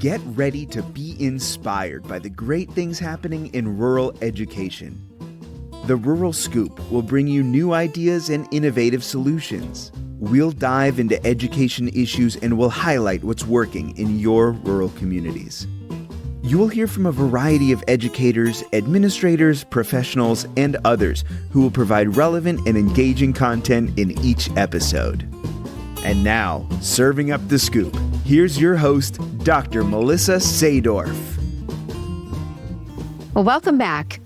Get ready to be inspired by the great things happening in rural education. The Rural Scoop will bring you new ideas and innovative solutions. We'll dive into education issues and we'll highlight what's working in your rural communities. You will hear from a variety of educators, administrators, professionals, and others who will provide relevant and engaging content in each episode. And now, serving up the scoop, here's your host, Dr. Melissa Sadorf. Well, welcome back.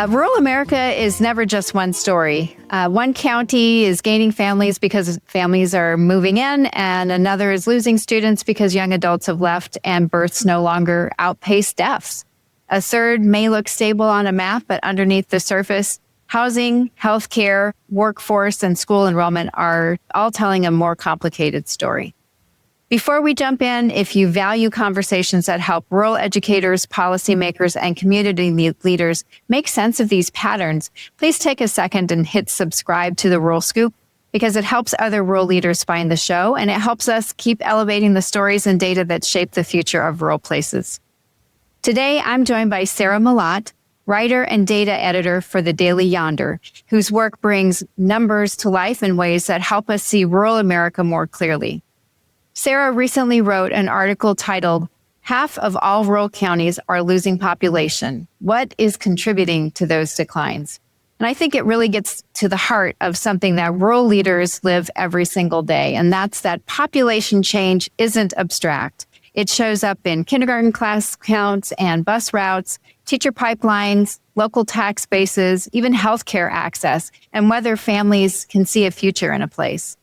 Rural America is never just one story. One county is gaining families because families are moving in, and another is losing students because young adults have left and births no longer outpace deaths. A third may look stable on a map, but underneath the surface, housing, healthcare, workforce, and school enrollment are all telling a more complicated story. Before we jump in, if you value conversations that help rural educators, policymakers, and community leaders make sense of these patterns, please take a second and hit subscribe to the Rural Scoop, because it helps other rural leaders find the show, and it helps us keep elevating the stories and data that shape the future of rural places. Today, I'm joined by Sarah Melotte, writer and data editor for the Daily Yonder, whose work brings numbers to life in ways that help us see rural America more clearly. Sarah recently wrote an article titled, "Half of all rural counties are losing population. What is contributing to those declines?" And I think it really gets to the heart of something that rural leaders live every single day, and that's that population change isn't abstract. It shows up in kindergarten class counts and bus routes, teacher pipelines, local tax bases, even healthcare access, and whether families can see a future in a place.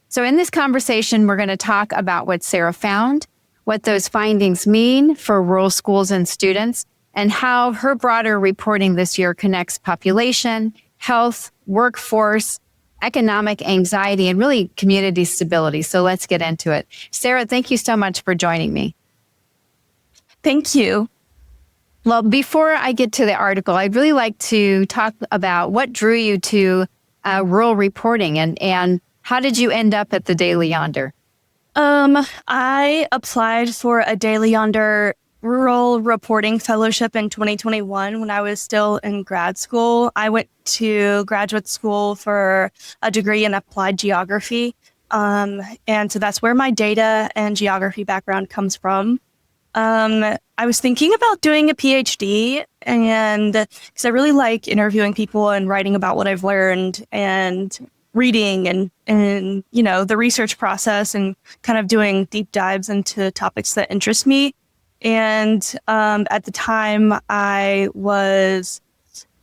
So in this conversation, we're going to talk about what Sarah found, what those findings mean for rural schools and students, and how her broader reporting this year connects population, health, workforce, economic anxiety, and really community stability. So let's get into it. Sarah, thank you so much for joining me. Thank you. Well, before I get to the article, I'd really like to talk about what drew you to rural reporting and how did you end up at the Daily Yonder? I applied for a Daily Yonder rural reporting fellowship in 2021 when I was still in grad school. I went to graduate school for a degree in applied geography. And so that's where my data and geography background comes from. I was thinking about doing a PhD, and because I really like interviewing people and writing about what I've learned and reading and you know, the research process and kind of doing deep dives into topics that interest me. And at the time, I was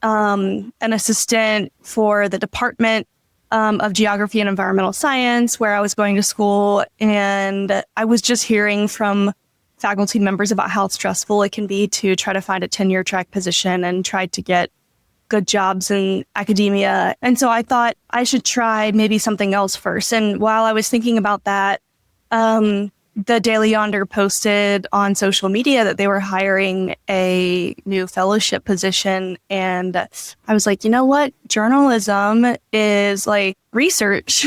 an assistant for the Department of Geography and Environmental Science, where I was going to school. And I was just hearing from faculty members about how stressful it can be to try to find a tenure track position and try to get good jobs in academia. And so I thought I should try maybe something else first. And while I was thinking about that, the Daily Yonder posted on social media that they were hiring a new fellowship position. And I was like, you know what? Journalism is like research.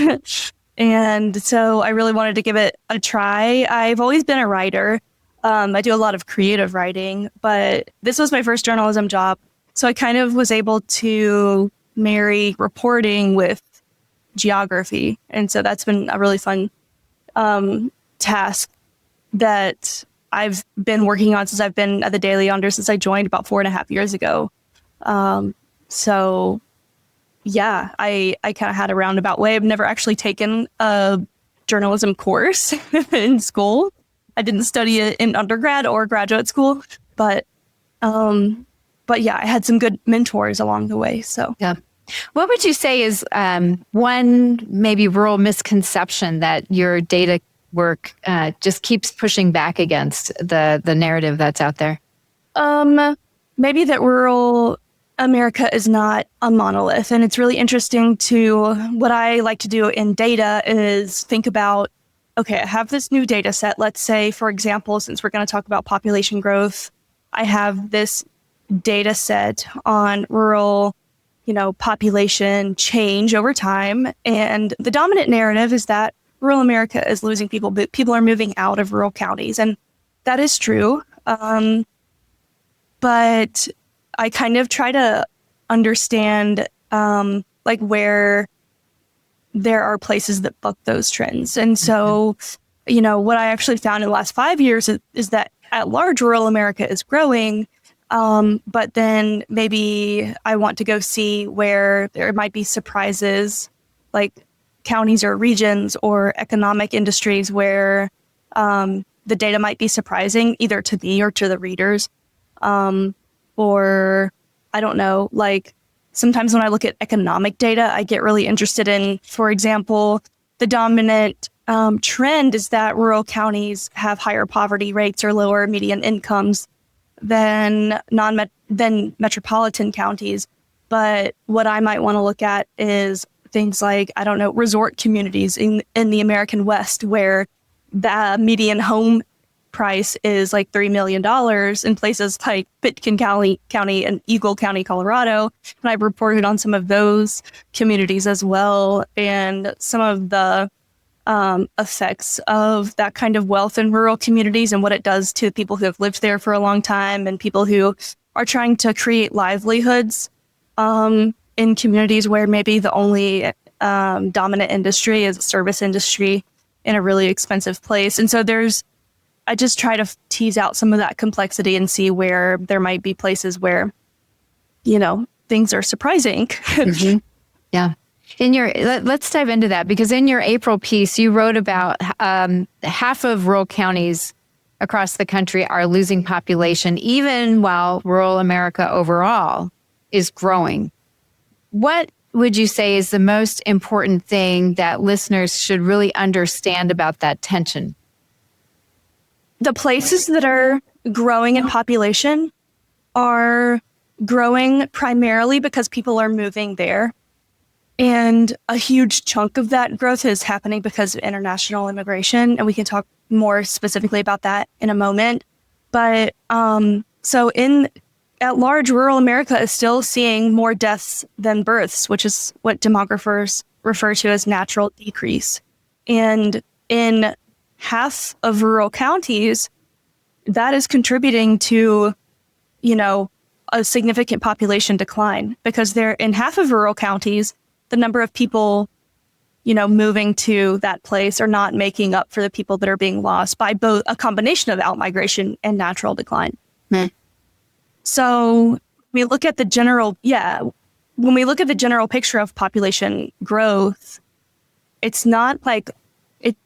And so I really wanted to give it a try. I've always been a writer. I do a lot of creative writing, but this was my first journalism job. So I kind of was able to marry reporting with geography. And so that's been a really fun task that I've been working on since I've been at the Daily Yonder, since I joined about 4.5 years ago. So yeah, I kind of had a roundabout way. I've never actually taken a journalism course in school. I didn't study it in undergrad or graduate school, but yeah, I had some good mentors along the way. So yeah. What would you say is one maybe rural misconception that your data work just keeps pushing back against the narrative that's out there? Maybe that rural America is not a monolith. And it's really interesting to, what I like to do in data is think about, okay, I have this new data set. Let's say, for example, since we're going to talk about population growth, I have this data set on rural, population change over time. And the dominant narrative is that rural America is losing people, but people are moving out of rural counties. And that is true. But I kind of try to understand like where there are places that buck those trends. And so, what I actually found in the last 5 years is that at large, rural America is growing. But then maybe I want to go see where there might be surprises, like counties or regions or economic industries where the data might be surprising either to me or to the readers. Or I don't know, like sometimes when I look at economic data, I get really interested in, for example, the dominant trend is that rural counties have higher poverty rates or lower median incomes than metropolitan counties. But what I might want to look at is things like, I don't know, resort communities in the American West, where the median home price is like $3 million in places like Pitkin County and Eagle County, Colorado. And I've reported on some of those communities as well, and some of the effects of that kind of wealth in rural communities and what it does to people who have lived there for a long time and people who are trying to create livelihoods in communities where maybe the only dominant industry is a service industry in a really expensive place. And so I just try to tease out some of that complexity and see where there might be places where, things are surprising. Mm-hmm. Yeah. Let's dive into that, because in your April piece, you wrote about half of rural counties across the country are losing population, even while rural America overall is growing. What would you say is the most important thing that listeners should really understand about that tension? The places that are growing in population are growing primarily because people are moving there. And a huge chunk of that growth is happening because of international immigration. And we can talk more specifically about that in a moment. But at large, rural America is still seeing more deaths than births, which is what demographers refer to as natural decrease. And in half of rural counties, that is contributing to, a significant population decline, because in half of rural counties, the number of people, moving to that place are not making up for the people that are being lost by both a combination of outmigration and natural decline. Mm. So we look at the general picture of population growth, it's not like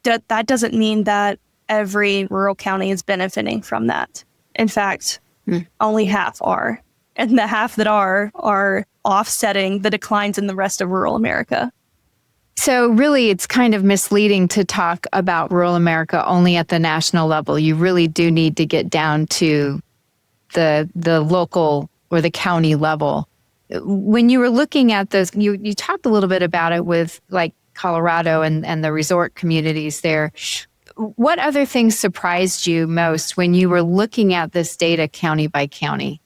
that doesn't mean that every rural county is benefiting from that. In fact, only half are. And the half that are offsetting the declines in the rest of rural America. So really, it's kind of misleading to talk about rural America only at the national level. You really do need to get down to the local or the county level. When you were looking at those, you talked a little bit about it with like Colorado and the resort communities there. What other things surprised you most when you were looking at this data county by county?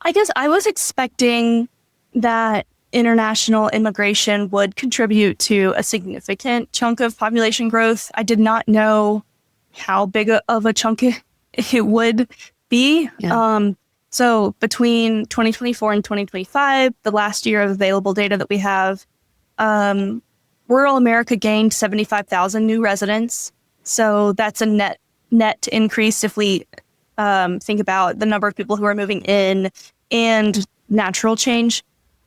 I guess I was expecting that international immigration would contribute to a significant chunk of population growth. I did not know how big of a chunk it would be. Yeah. So between 2024 and 2025, the last year of available data that we have, rural America gained 75,000 new residents. So that's a net increase if we think about the number of people who are moving in and natural change.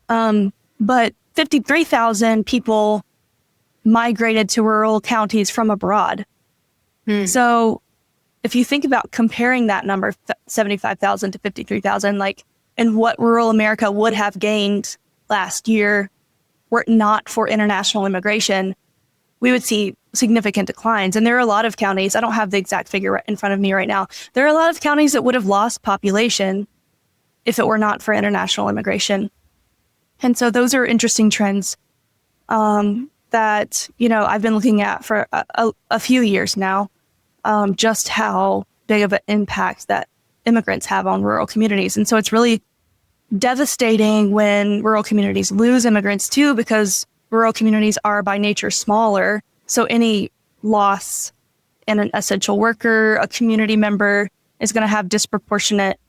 But 53,000 people migrated to rural counties from abroad. So if you think about comparing that number, 75,000 to 53,000, and what rural America would have gained last year were it not for international immigration, we would see significant declines. And there are a lot of counties, I don't have the exact figure in front of me right now, there are a lot of counties that would have lost population if it were not for international immigration. And so those are interesting trends that, I've been looking at for a few years now, just how big of an impact that immigrants have on rural communities. And so it's really devastating when rural communities lose immigrants too, because rural communities are by nature smaller. So any loss in an essential worker, a community member, is going to have disproportionate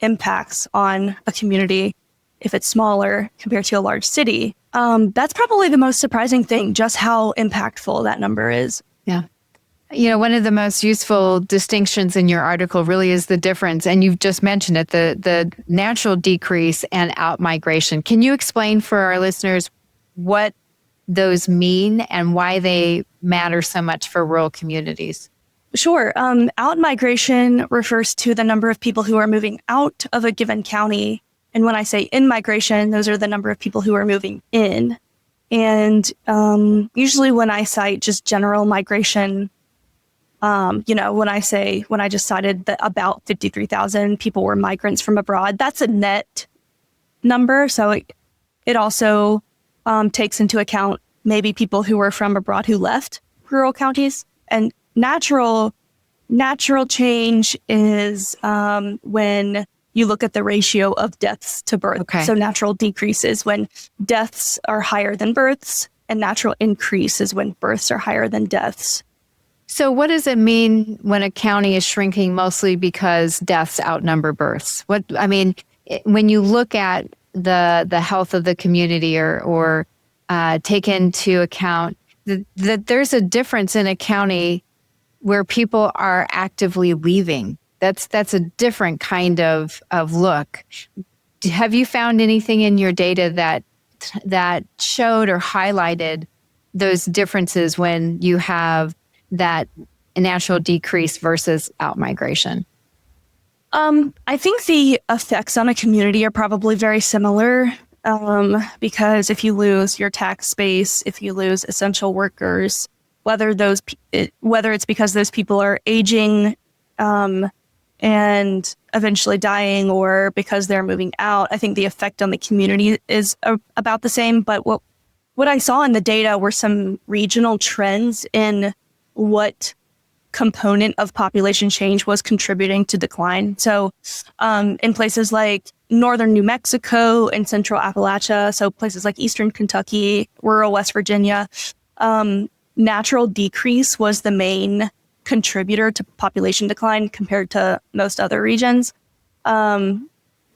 impacts on a community if it's smaller compared to a large city. That's probably the most surprising thing, just how impactful that number is. Yeah. One of the most useful distinctions in your article really is the difference, and you've just mentioned it, the natural decrease and out-migration. Can you explain for our listeners what those mean and why they matter so much for rural communities? Sure. Out-migration refers to the number of people who are moving out of a given county. And when I say in-migration, those are the number of people who are moving in. And usually when I cite just general migration, when I just cited that about 53,000 people were migrants from abroad, that's a net number. So it also takes into account maybe people who were from abroad who left rural counties. And natural change is when you look at the ratio of deaths to birth. Okay. So natural decrease is when deaths are higher than births, and natural increase is when births are higher than deaths. So what does it mean when a county is shrinking mostly because deaths outnumber births? When you look at the health of the community or take into account that there's a difference in a county where people are actively leaving. That's a different kind of look. Have you found anything in your data that showed or highlighted those differences when you have that natural decrease versus out-migration? I think the effects on a community are probably very similar because if you lose your tax base, if you lose essential workers, whether it's because those people are aging and eventually dying or because they're moving out, I think the effect on the community is about the same. But what I saw in the data were some regional trends in what component of population change was contributing to decline. So in places like northern New Mexico and central Appalachia, so places like eastern Kentucky, rural West Virginia, natural decrease was the main contributor to population decline compared to most other regions.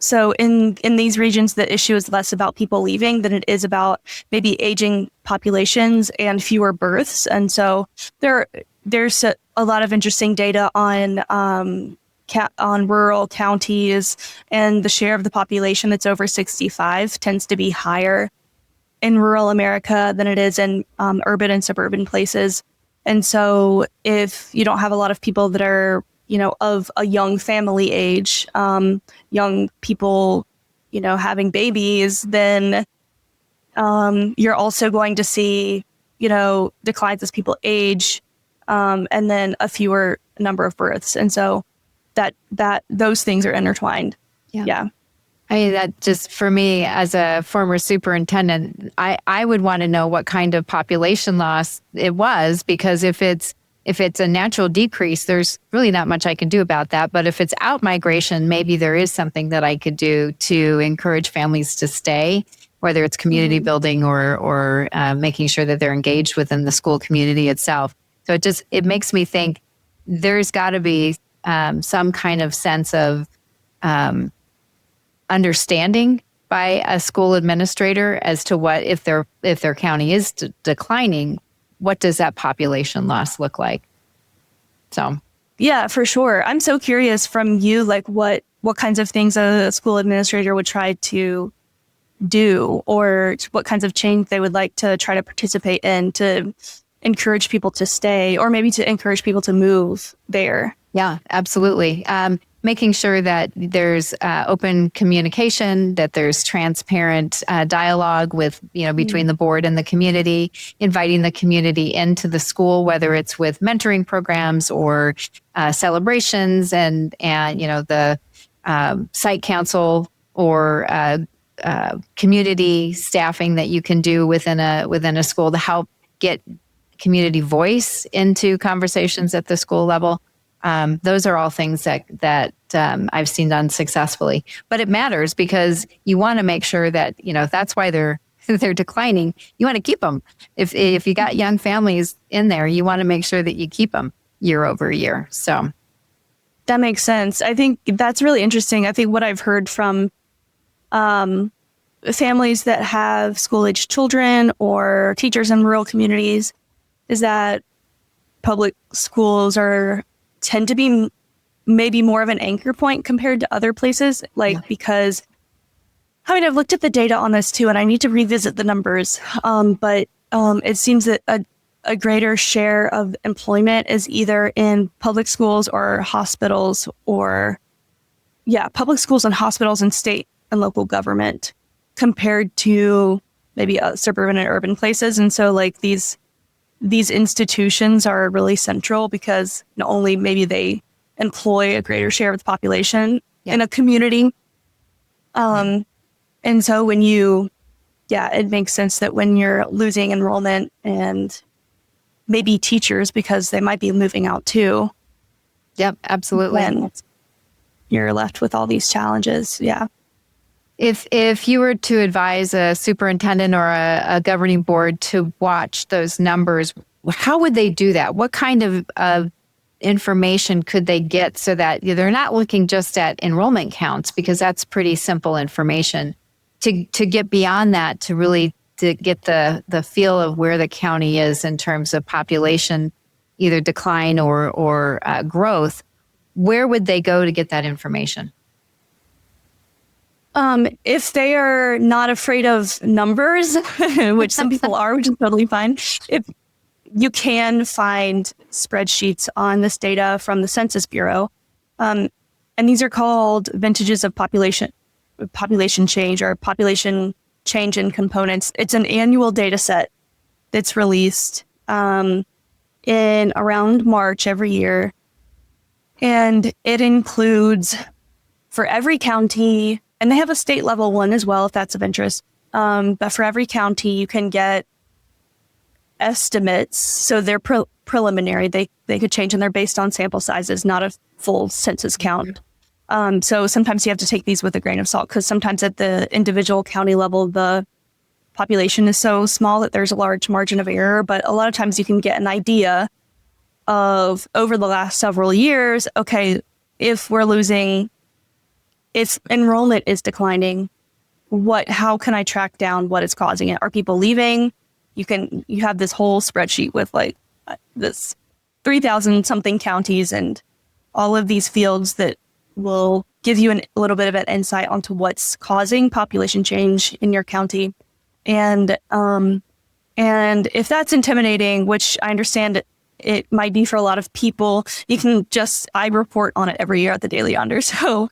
So in these regions, the issue is less about people leaving than it is about maybe aging populations and fewer births. And so there's a lot of interesting data on rural counties, and the share of the population that's over 65 tends to be higher in rural America than it is in urban and suburban places. And so if you don't have a lot of people that are, of a young family age, young people, having babies, then you're also going to see, declines as people age, and then a fewer number of births. And so that those things are intertwined. Yeah. That just, for me as a former superintendent, I would want to know what kind of population loss it was, because if it's a natural decrease, there's really not much I can do about that. But if it's out migration, maybe there is something that I could do to encourage families to stay, whether it's community building or making sure that they're engaged within the school community itself. So it makes me think there's got to be some kind of sense of understanding by a school administrator as to what, if their county is declining, what does that population loss look like? So, yeah, for sure. I'm so curious from you, like what kinds of things a school administrator would try to do, or what kinds of change they would like to try to participate in to encourage people to stay, or maybe to encourage people to move there. Yeah, absolutely. Making sure that there's open communication, that there's transparent dialogue with, between the board and the community, inviting the community into the school, whether it's with mentoring programs or celebrations and the site council or community staffing that you can do within a school to help get community voice into conversations at the school level. Those are all things that I've seen done successfully. But it matters because you want to make sure that, that's why they're declining. You want to keep them. If you got young families in there, you want to make sure that you keep them year over year. So That makes sense. I think that's really interesting. I think what I've heard from families that have school-aged children or teachers in rural communities is that public schools tend to be maybe more of an anchor point compared to other places, because I've looked at the data on this too, and I need to revisit the numbers. But it seems that a greater share of employment is either in public schools or hospitals, public schools and hospitals and state and local government compared to maybe suburban and urban places. And so these institutions are really central because not only maybe they employ a greater share of the population in a community. And so it makes sense that when you're losing enrollment and maybe teachers, because they might be moving out too. Yep, absolutely. Then you're left with all these challenges. Yeah. If you were to advise a superintendent or a governing board to watch those numbers, how would they do that? What kind of information could they get so that they're not looking just at enrollment counts, because that's pretty simple information, to get beyond that, to really to get the feel of where the county is in terms of population, either decline or growth? Where would they go to get that information? If they are not afraid of numbers, which some people are, which is totally fine. If you can find spreadsheets on this data from the Census Bureau, and these are called vintages of population change or population change in components. It's an annual data set that's released in around March every year, and it includes for every county. And they have a state level one as well, if that's of interest. But for every county, you can get estimates. So they're preliminary. They could change, and they're based on sample sizes, not a full census count. So sometimes you have to take these with a grain of salt, because sometimes at the individual county level, the population is so small that there's a large margin of error. But a lot of times you can get an idea of, over the last several years, okay, if enrollment is declining, how can I track down what is causing it? Are people leaving? You have this whole spreadsheet with this 3,000 something counties and all of these fields that will give you a little bit of an insight onto what's causing population change in your county. And if that's intimidating, which I understand it might be for a lot of people, I report on it every year at the Daily Yonder. So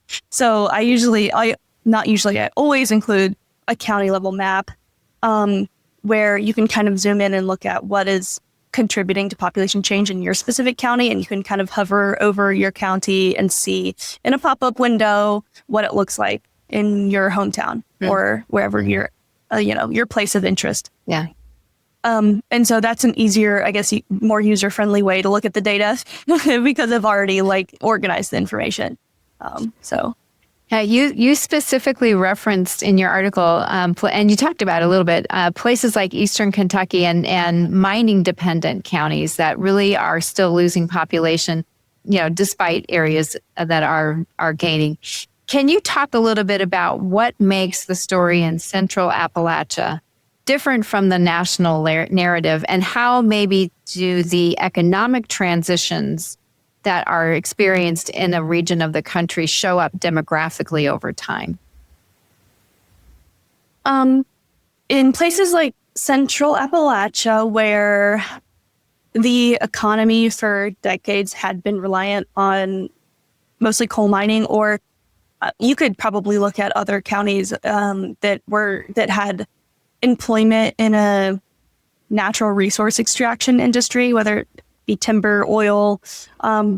I always include a county level map where you can kind of zoom in and look at what is contributing to population change in your specific county. And you can kind of hover over your county and see in a pop-up window what it looks like in your hometown or wherever your place of interest. Yeah. And so that's an easier, I guess, more user-friendly way to look at the data because I've already organized the information. Yeah, you specifically referenced in your article, and you talked about it a little bit, places like Eastern Kentucky and mining-dependent counties that really are still losing population, despite areas that are gaining. Can you talk a little bit about what makes the story in Central Appalachia different from the national narrative, and how maybe do the economic transitions that are experienced in a region of the country show up demographically over time? In places like Central Appalachia, where the economy for decades had been reliant on mostly coal mining, or you could probably look at other counties that had employment in a natural resource extraction industry, whether it be timber, oil.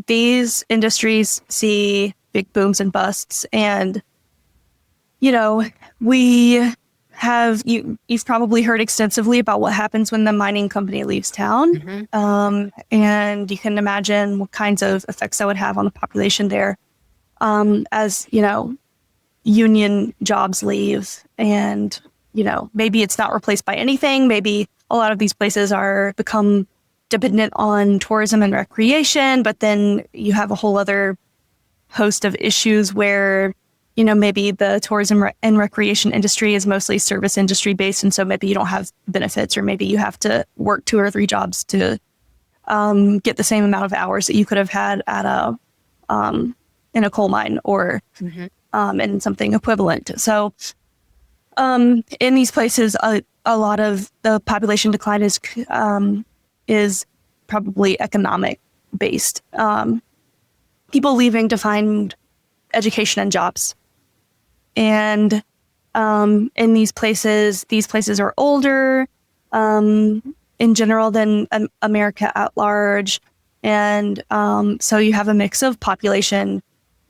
These industries see big booms and busts. And, you've probably heard extensively about what happens when the mining company leaves town. And you can imagine what kinds of effects that would have on the population there. As, union jobs leave, and maybe it's not replaced by anything. Maybe a lot of these places become dependent on tourism and recreation, but then you have a whole other host of issues where, maybe the tourism and recreation industry is mostly service industry based. And so maybe you don't have benefits, or maybe you have to work 2 or 3 jobs to get the same amount of hours that you could have had at in a coal mine or in something equivalent. So in these places, a lot of the population decline is probably economic based. People leaving to find education and jobs. And in these places are older in general than America at large. And so you have a mix of population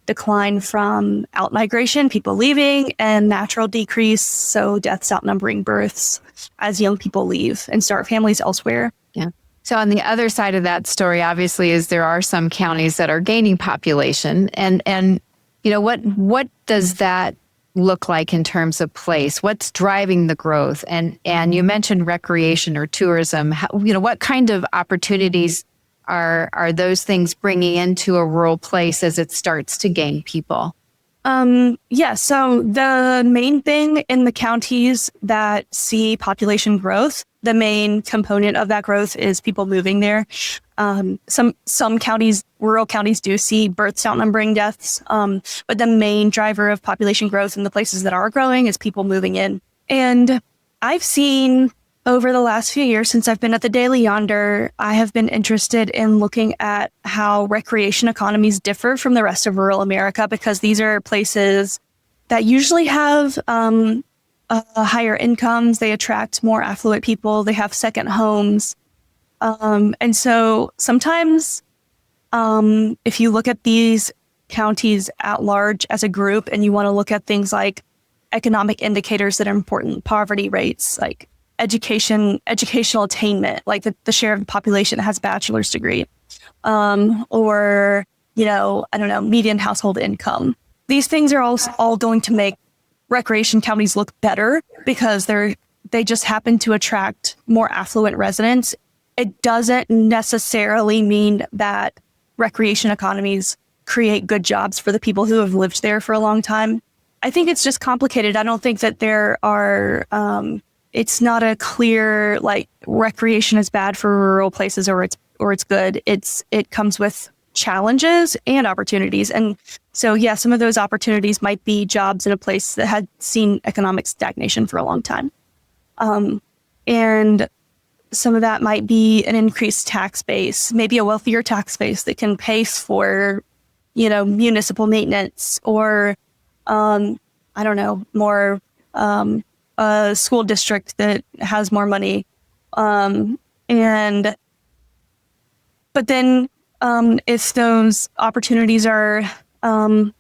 decline from outmigration, people leaving, and natural decrease, so deaths outnumbering births as young people leave and start families elsewhere. Yeah. So on the other side of that story, obviously, is there are some counties that are gaining population, and what does that look like in terms of place? What's driving the growth? And you mentioned recreation or tourism. What kind of opportunities are those things bringing into a rural place as it starts to gain people? So the main thing in the counties that see population growth, the main component of that growth is people moving there. Some counties, rural counties, do see births outnumbering deaths. But the main driver of population growth in the places that are growing is people moving in. And I've seen over the last few years, since I've been at the Daily Yonder, I have been interested in looking at how recreation economies differ from the rest of rural America, because these are places that usually have higher incomes. They attract more affluent people. They have second homes. And so sometimes if you look at these counties at large as a group and you want to look at things like economic indicators that are important, poverty rates, like educational attainment, like the share of the population that has a bachelor's degree, or, median household income. These things are all going to make recreation counties look better because they just happen to attract more affluent residents. It doesn't necessarily mean that recreation economies create good jobs for the people who have lived there for a long time. I think it's just complicated. I don't think that there are, it's not a clear, recreation is bad for rural places or it's good. It comes with challenges and opportunities. And so, some of those opportunities might be jobs in a place that had seen economic stagnation for a long time. And some of that might be an increased tax base, maybe a wealthier tax base that can pay for, municipal maintenance or, more, a school district that has more money. But then if those opportunities are, I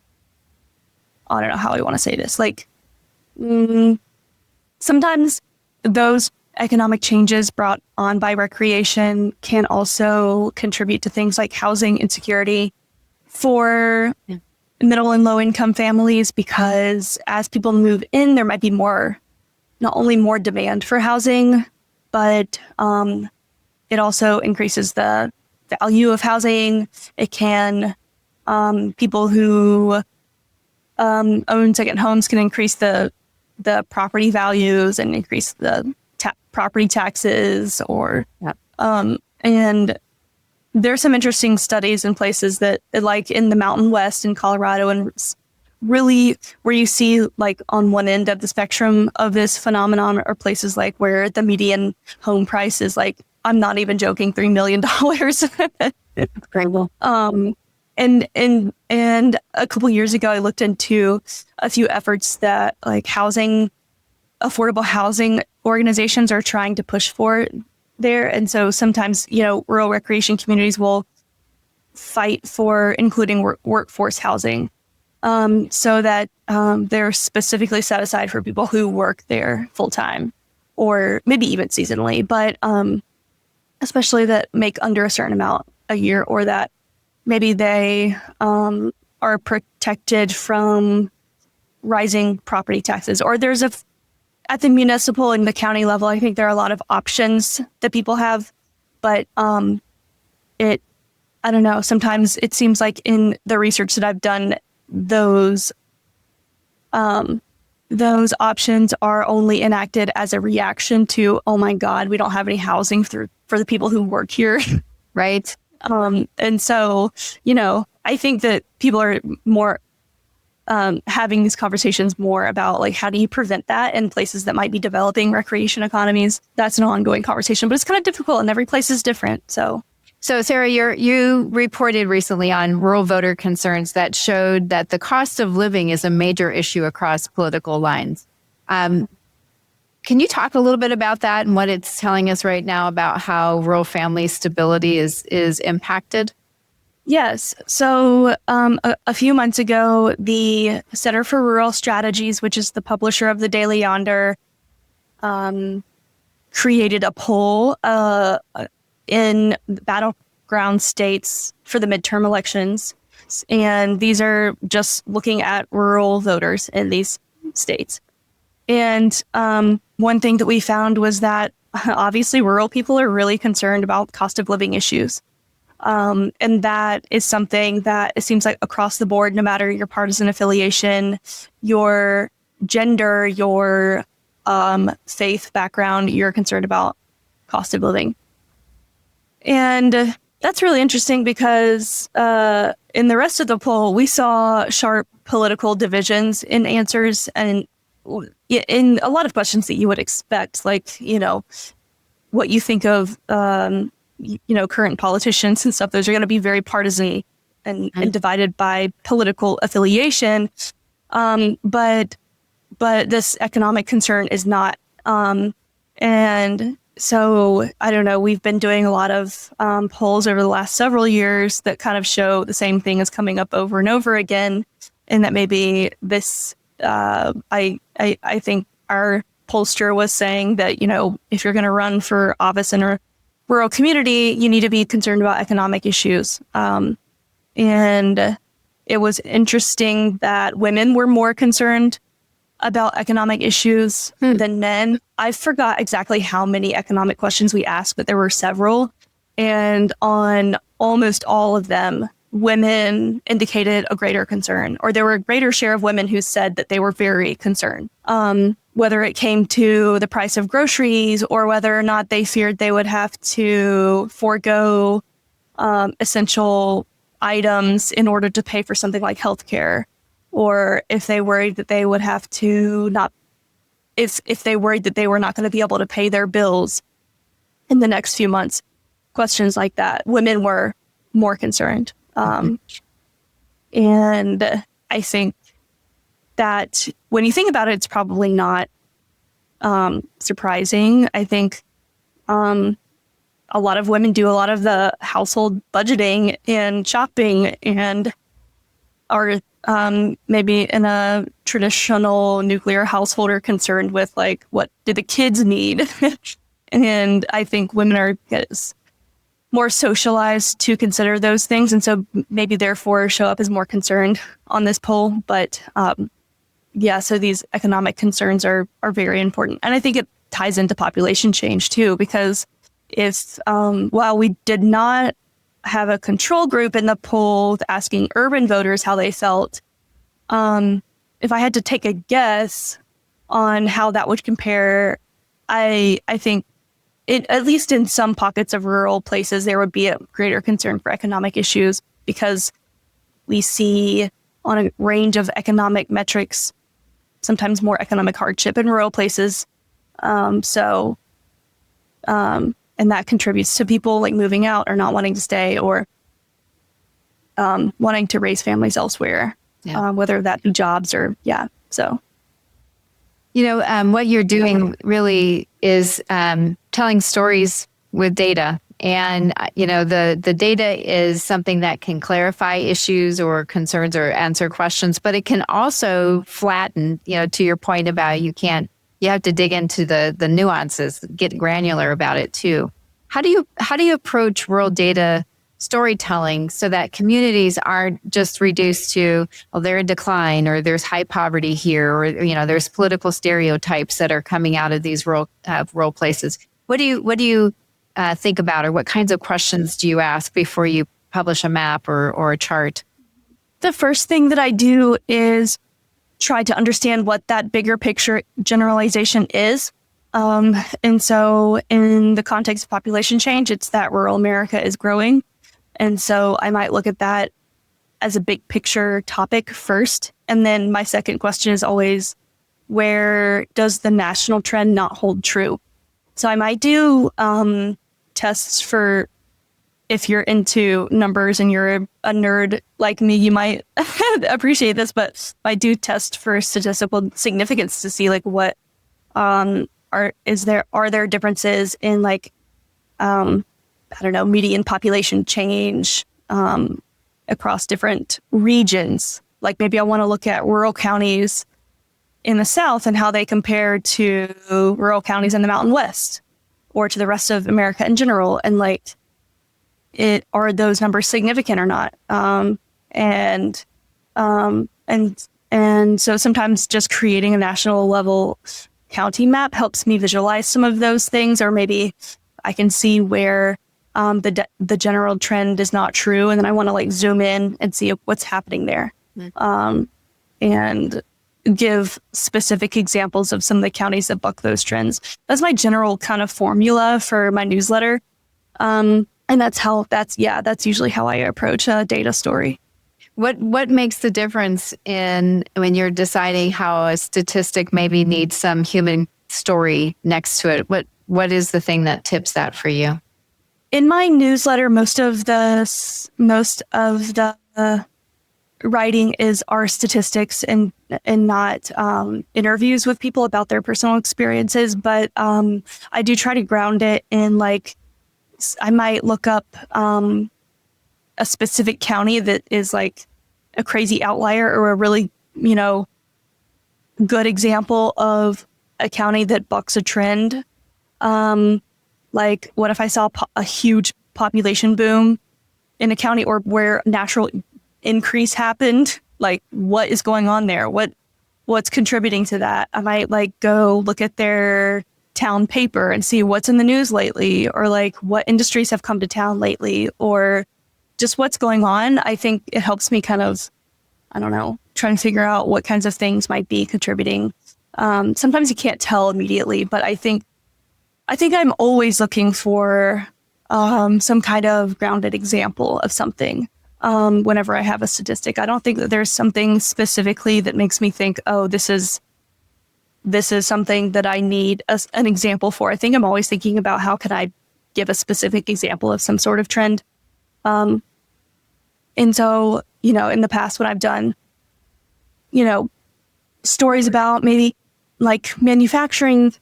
don't know how I want to say this, sometimes those economic changes brought on by recreation can also contribute to things like housing insecurity for middle and low income families, because as people move in, there might be not only more demand for housing, but it also increases the value of housing. It can, people who own second homes can increase the property values and increase the property taxes, and there's some interesting studies in places that, like in the Mountain West in Colorado, and really where you see on one end of the spectrum of this phenomenon are places where the median home price is I'm not even joking, $3 million. Incredible. And a couple years ago, I looked into a few efforts that affordable housing organizations are trying to push for there. And so sometimes, rural recreation communities will fight for including workforce housing, so that they're specifically set aside for people who work there full time or maybe even seasonally, but especially that make under a certain amount a year, or that maybe they are protected from rising property taxes, or there's at the municipal and the county level, I think there are a lot of options that people have, but I don't know, sometimes it seems like in the research that I've done, those options are only enacted as a reaction to, oh my God, we don't have any housing for the people who work here. Right. And so, I think that people are more having these conversations more about like, how do you prevent that in places that might be developing recreation economies? That's an ongoing conversation, but it's kind of difficult and every place is different. So Sarah, you reported recently on rural voter concerns that showed that the cost of living is a major issue across political lines. Can you talk a little bit about that and what it's telling us right now about how rural family stability is impacted? Yes. So a few months ago, the Center for Rural Strategies, which is the publisher of the Daily Yonder, created a poll in battleground states for the midterm elections. And these are just looking at rural voters in these states. And one thing that we found was that obviously rural people are really concerned about cost of living issues. And that is something that it seems like across the board, no matter your partisan affiliation, your gender, your faith background, you're concerned about cost of living. And that's really interesting because in the rest of the poll, we saw sharp political divisions in answers and in a lot of questions that you would expect, like, what you think of, current politicians and stuff. Those are going to be very partisan and divided by political affiliation. But this economic concern is not. And so, I don't know, we've been doing a lot of polls over the last several years that kind of show the same thing is coming up over and over again. And that maybe this, I think our pollster was saying that, if you're going to run for office in a rural community, you need to be concerned about economic issues. And it was interesting that women were more concerned about economic issues than men. I forgot exactly how many economic questions we asked, but there were several. And on almost all of them, women indicated a greater concern, or there were a greater share of women who said that they were very concerned. Whether it came to the price of groceries or whether or not they feared they would have to forego essential items in order to pay for something like healthcare, or if they worried that they would have to if they worried that they were not going to be able to pay their bills in the next few months. Questions like that, women were more concerned. And I think that when you think about it, it's probably not surprising. I think a lot of women do a lot of the household budgeting and shopping and are maybe in a traditional nuclear household are concerned with, like, what do the kids need? And I think women are more socialized to consider those things. And so maybe therefore show up as more concerned on this poll. But so these economic concerns are very important. And I think it ties into population change too, because if while we did not have a control group in the poll asking urban voters how they felt, if I had to take a guess on how that would compare, I think at least in some pockets of rural places, there would be a greater concern for economic issues because we see on a range of economic metrics, sometimes more economic hardship in rural places. And that contributes to people like moving out or not wanting to stay or wanting to raise families elsewhere, whether that be jobs or, so. What you're doing really is telling stories with data. And, the data is something that can clarify issues or concerns or answer questions, but it can also flatten, to your point about you have to dig into the nuances, get granular about it too. How do you approach rural data storytelling so that communities aren't just reduced to, well, they're in decline or there's high poverty here or, there's political stereotypes that are coming out of these rural places? What do you think about, or what kinds of questions do you ask before you publish a map or a chart? The first thing that I do is try to understand what that bigger picture generalization is. And so in the context of population change, it's that rural America is growing. And so I might look at that as a big picture topic first. And then my second question is always, where does the national trend not hold true? So I might do tests for, if you're into numbers and you're a nerd like me, you might appreciate this, but I do test for statistical significance to see like what are there differences in like median population change across different regions. Like maybe I want to look at rural counties in the South and how they compare to rural counties in the Mountain West or to the rest of America in general, and like, are those numbers significant or not? And so sometimes just creating a national level county map helps me visualize some of those things, or maybe I can see where the general trend is not true, and then I want to like zoom in and see what's happening there, and give specific examples of some of the counties that buck those trends. That's my general kind of formula for my newsletter. And that's usually how I approach a data story. What makes the difference in when you're deciding how a statistic maybe needs some human story next to it? What is the thing that tips that for you? In my newsletter, most of the writing is our statistics and not interviews with people about their personal experiences. But I do try to ground it in like, I might look up a specific county that is like a crazy outlier or a really, good example of a county that bucks a trend. Like, what if I saw a huge population boom in a county, or where natural increase happened? Like, what is going on there? What's contributing to that? I might like go look at their town paper and see what's in the news lately, or like what industries have come to town lately, or just what's going on. I think it helps me kind of, try and figure out what kinds of things might be contributing. Sometimes you can't tell immediately, but I think I'm always looking for some kind of grounded example of something whenever I have a statistic. I don't think that there's something specifically that makes me think, oh, this is something that I need an example for. I think I'm always thinking about how can I give a specific example of some sort of trend. And so, in the past when I've done, stories about maybe like manufacturing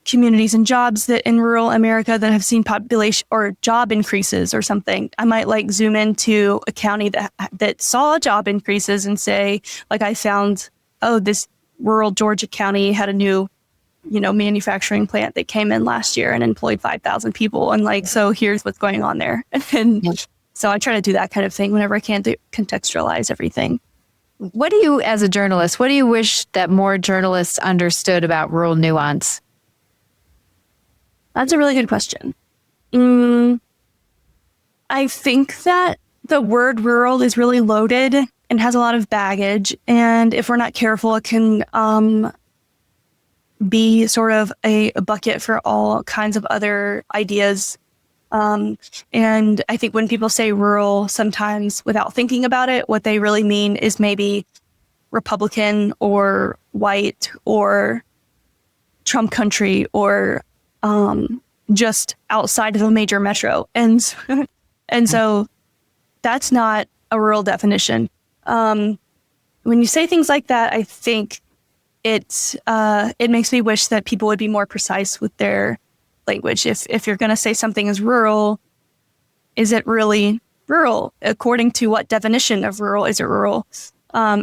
communities and jobs that in rural America that have seen population or job increases or something, I might like zoom into a county that saw job increases and say, like, I found, oh, this rural Georgia county had a new, manufacturing plant that came in last year and employed 5,000 people. And like, so here's what's going on there. And so I try to do that kind of thing whenever I can to contextualize everything. What do you, as a journalist, what do you wish that more journalists understood about rural nuance? That's a really good question. I think that the word rural is really loaded and has a lot of baggage. And if we're not careful, it can be sort of a bucket for all kinds of other ideas. And I think when people say rural, sometimes without thinking about it, what they really mean is maybe Republican or white or Trump country or just outside of a major metro. And so that's not a rural definition. When you say things like that, I think it makes me wish that people would be more precise with their language. If you're going to say something is rural, is it really rural? According to what definition of rural is it rural?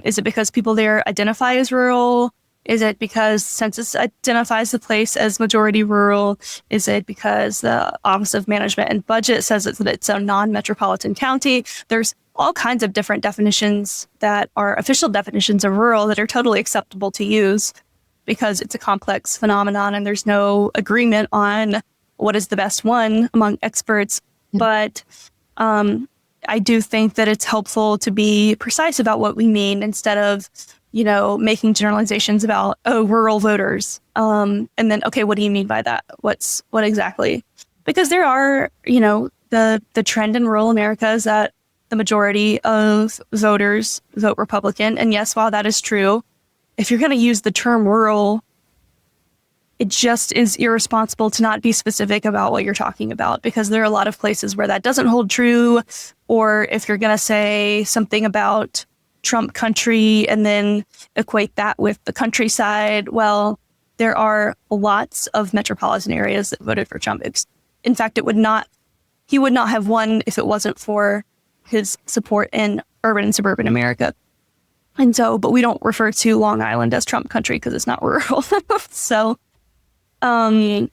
Is it because people there identify as rural? Is it because census identifies the place as majority rural? Is it because the Office of Management and Budget says that it's a non-metropolitan county? There's all kinds of different definitions that are official definitions of rural that are totally acceptable to use because it's a complex phenomenon and there's no agreement on what is the best one among experts. But I do think that it's helpful to be precise about what we mean instead of, making generalizations about, rural voters. And then, okay, what do you mean by that? What exactly? Because there are, the trend in rural America is that the majority of voters vote Republican. And yes, while that is true, if you're going to use the term rural, it just is irresponsible to not be specific about what you're talking about, because there are a lot of places where that doesn't hold true. Or if you're going to say something about Trump country and then equate that with the countryside, well, there are lots of metropolitan areas that voted for Trump. In fact, he would not have won if it wasn't for his support in urban and suburban America. And so, but we don't refer to Long Island as Trump country because it's not rural. So, I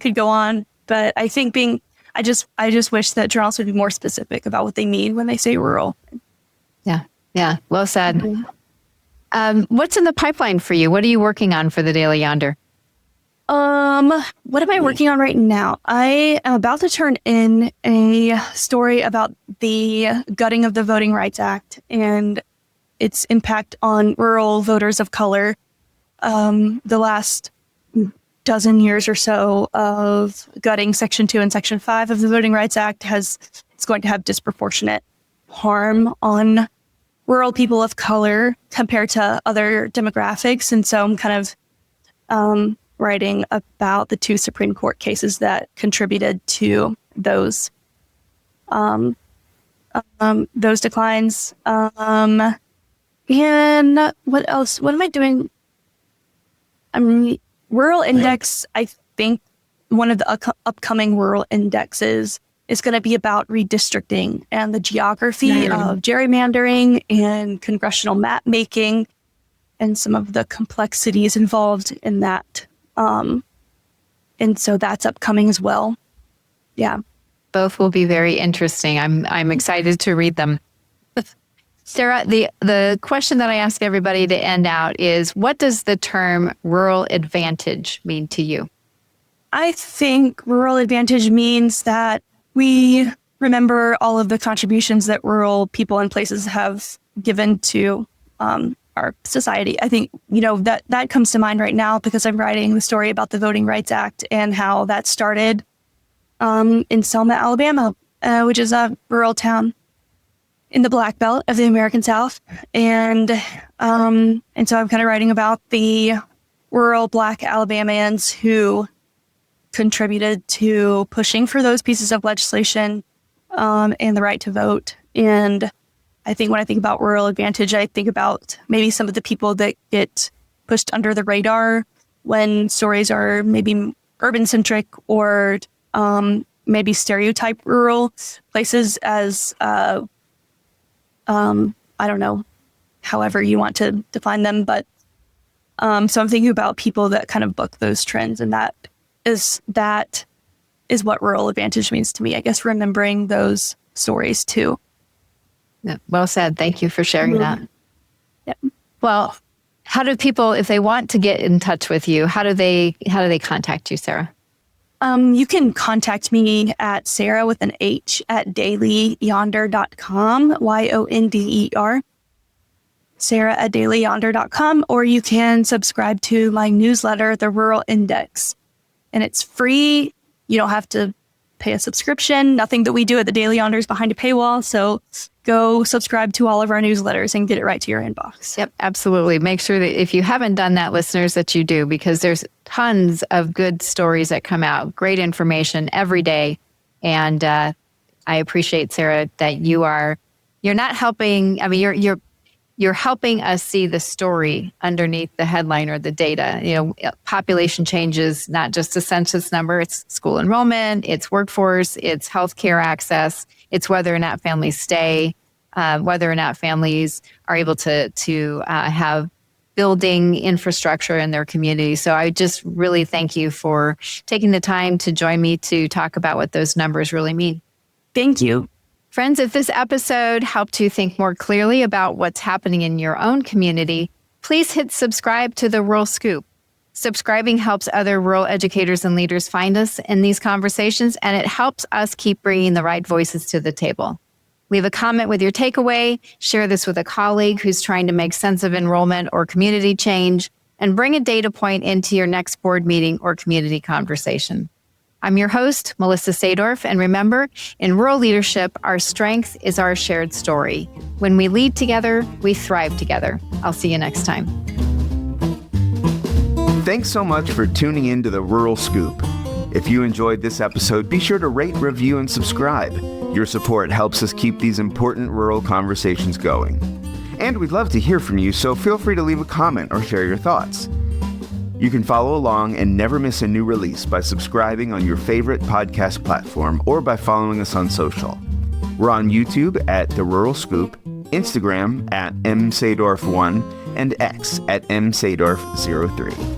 could go on, but I think I just wish that journalists would be more specific about what they mean when they say rural. Yeah. Well said. What's in the pipeline for you? What are you working on for the Daily Yonder? What am I working on right now? I am about to turn in a story about the gutting of the Voting Rights Act and its impact on rural voters of color. The last dozen years or so of gutting Section 2 and Section 5 of the Voting Rights Act it's going to have disproportionate harm on rural people of color compared to other demographics. And so I'm kind of writing about the 2 Supreme Court cases that contributed to those declines. And what else? What am I doing? Rural Index, I think one of the upcoming rural indexes is going to be about redistricting and the geography of gerrymandering and congressional map making and some of the complexities involved in that. And so that's upcoming as well. Yeah. Both will be very interesting. I'm excited to read them. Sarah, the question that I ask everybody to end out is, what does the term rural advantage mean to you? I think rural advantage means that we remember all of the contributions that rural people and places have given to our society. I think, that comes to mind right now because I'm writing the story about the Voting Rights Act and how that started in Selma, Alabama, which is a rural town in the Black Belt of the American South. And so I'm kind of writing about the rural Black Alabamians who contributed to pushing for those pieces of legislation and the right to vote. And I think when I think about rural advantage, I think about maybe some of the people that get pushed under the radar when stories are maybe urban-centric or maybe stereotype rural places as I don't know, however you want to define them. But so I'm thinking about people that kind of buck those trends. And that is what rural advantage means to me, I guess, remembering those stories too. Yeah, well said. Thank you for sharing that. Yep. Well, how do people, if they want to get in touch with you, how do they contact you, Sarah? You can contact me at Sarah with an H at dailyyonder.com, YONDER, Sarah at dailyyonder.com, or you can subscribe to my newsletter, The Rural Index. And it's free. You don't have to pay a subscription. Nothing that we do at the Daily Yonder is behind a paywall. So go subscribe to all of our newsletters and get it right to your inbox. Yep, absolutely. Make sure that if you haven't done that, listeners, that you do, because there's tons of good stories that come out, great information every day. And I appreciate, Sarah, that you're not helping. I mean, you're helping us see the story underneath the headline or the data. Population changes, not just a census number. It's school enrollment, it's workforce, it's healthcare access, it's whether or not families stay, whether or not families are able to have building infrastructure in their community. So I just really thank you for taking the time to join me to talk about what those numbers really mean. Thank you. Friends, if this episode helped you think more clearly about what's happening in your own community, please hit subscribe to The Rural Scoop. Subscribing helps other rural educators and leaders find us in these conversations, and it helps us keep bringing the right voices to the table. Leave a comment with your takeaway, share this with a colleague who's trying to make sense of enrollment or community change, and bring a data point into your next board meeting or community conversation. I'm your host, Melissa Sadorf, and remember, in rural leadership, our strength is our shared story. When we lead together, we thrive together. I'll see you next time. Thanks so much for tuning in to the Rural Scoop. If you enjoyed this episode, be sure to rate, review, and subscribe. Your support helps us keep these important rural conversations going. And we'd love to hear from you, so feel free to leave a comment or share your thoughts. You can follow along and never miss a new release by subscribing on your favorite podcast platform or by following us on social. We're on YouTube at The Rural Scoop, Instagram at msadorf1, and X at msadorf03.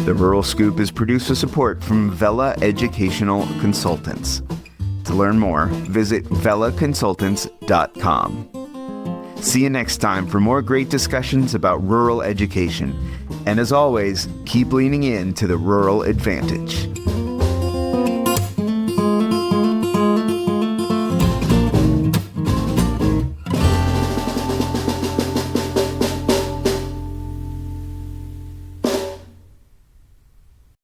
The Rural Scoop is produced with support from Vela Educational Consultants. To learn more, visit velaconsultants.com. See you next time for more great discussions about rural education. And as always, keep leaning in to the rural advantage.